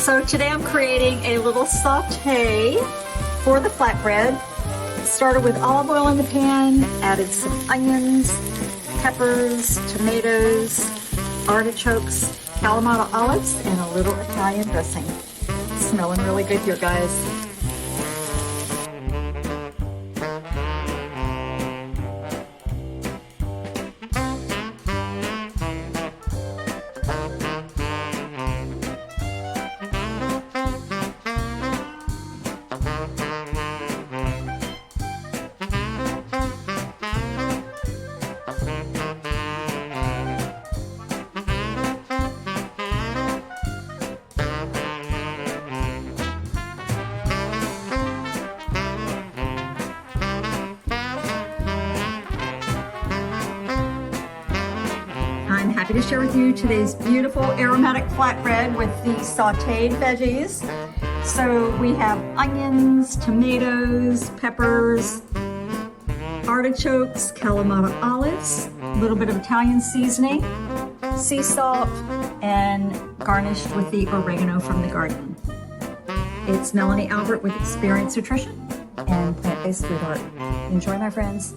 So today I'm creating a little saute for the flatbread. Started with olive oil in the pan, added some onions, peppers, tomatoes, artichokes, Kalamata olives, and a little Italian dressing. Smelling really good here, guys. I'm happy to share with you today's beautiful aromatic flatbread with the sauteed veggies. So we have onions, tomatoes, peppers, artichokes, Kalamata olives, a little bit of Italian seasoning, sea salt, and garnished with the oregano from the garden. It's Melanie Albert with Experience Nutrition and Plant-Based Food Art. Enjoy, my friends.